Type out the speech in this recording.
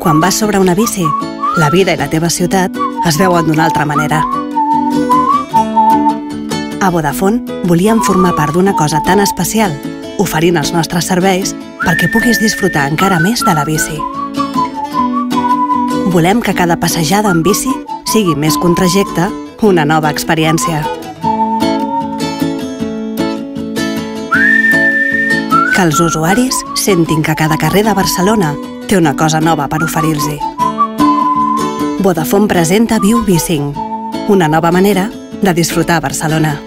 Quan vas sobre una bici, la vida i la teva ciutat es veuen d'una altra manera. A Vodafone volíem formar part d'una cosa tan especial, oferint els nostres serveis perquè puguis disfrutar encara més de la bici. Volem que cada passejada en bici sigui més que un trajecte, una nova experiència. Que els usuaris sentin que cada carrer de Barcelona té una cosa nova per oferir-los. Vodafone presenta Viu Bicing, una nova manera de disfrutar Barcelona.